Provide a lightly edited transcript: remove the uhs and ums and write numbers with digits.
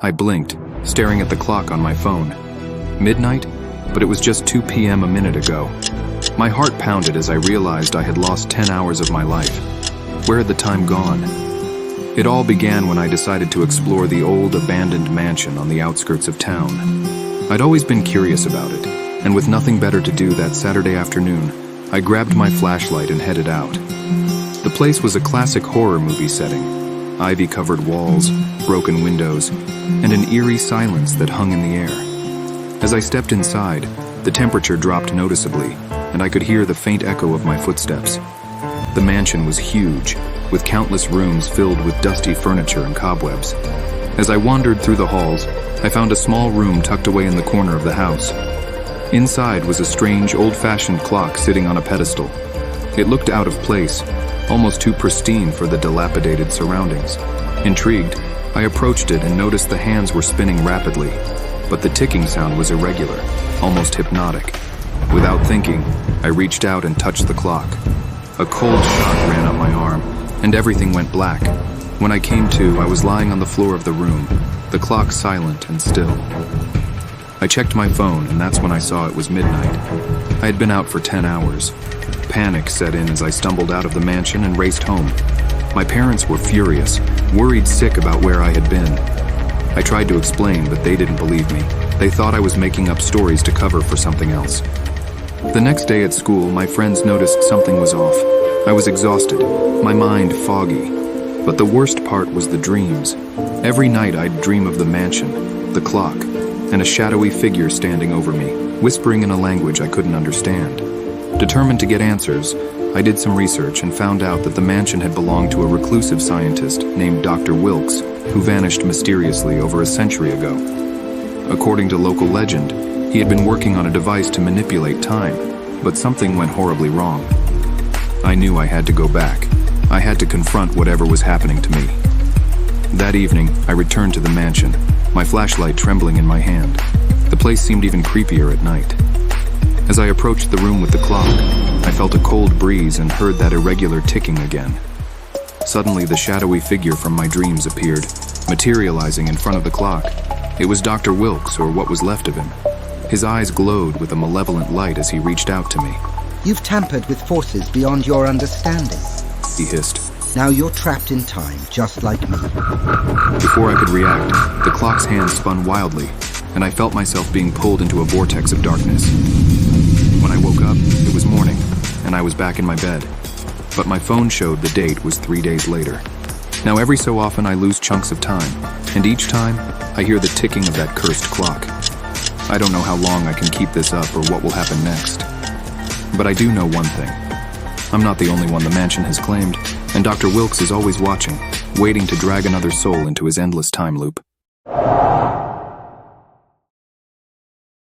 I blinked, staring at the clock on my phone. Midnight? But it was just 2 p.m. a minute ago. My heart pounded as I realized I had lost 10 hours of my life. Where had the time gone? It all began when I decided to explore the old, abandoned mansion on the outskirts of town. I'd always been curious about it, and with nothing better to do that Saturday afternoon, I grabbed my flashlight and headed out. The place was a classic horror movie setting: ivy-covered walls, broken windows, and an eerie silence that hung in the air. As I stepped inside, the temperature dropped noticeably, and I could hear the faint echo of my footsteps. The mansion was huge, with countless rooms filled with dusty furniture and cobwebs. As I wandered through the halls, I found a small room tucked away in the corner of the house. Inside was a strange, old-fashioned clock sitting on a pedestal. It looked out of place, almost too pristine for the dilapidated surroundings. Intrigued, I approached it and noticed the hands were spinning rapidly, but the ticking sound was irregular, almost hypnotic. Without thinking, I reached out and touched the clock. A cold shock ran up my arm, and everything went black. When I came to, I was lying on the floor of the room, the clock silent and still. I checked my phone, and that's when I saw it was midnight. I had been out for 10 hours. Panic set in as I stumbled out of the mansion and raced home. My parents were furious, worried sick about where I had been. I tried to explain, but they didn't believe me. They thought I was making up stories to cover for something else. The next day at school, my friends noticed something was off. I was exhausted, my mind foggy. But the worst part was the dreams. Every night I'd dream of the mansion, the clock, and a shadowy figure standing over me, whispering in a language I couldn't understand. Determined to get answers, I did some research and found out that the mansion had belonged to a reclusive scientist named Dr. Wilkes, who vanished mysteriously over a century ago. According to local legend, he had been working on a device to manipulate time, but something went horribly wrong. I knew I had to go back. I had to confront whatever was happening to me. That evening, I returned to the mansion, my flashlight trembling in my hand. The place seemed even creepier at night. As I approached the room with the clock, I felt a cold breeze and heard that irregular ticking again. Suddenly, the shadowy figure from my dreams appeared, materializing in front of the clock. It was Dr. Wilkes, or what was left of him. His eyes glowed with a malevolent light as he reached out to me. You've tampered with forces beyond your understanding, he hissed. Now you're trapped in time, just like me. Before I could react, the clock's hands spun wildly, and I felt myself being pulled into a vortex of darkness. When I woke up, it was morning, and I was back in my bed. But my phone showed the date was 3 days later. Now every so often I lose chunks of time, and each time I hear the ticking of that cursed clock. I don't know how long I can keep this up or what will happen next. But I do know one thing. I'm not the only one the mansion has claimed, and Dr. Wilkes is always watching, waiting to drag another soul into his endless time loop.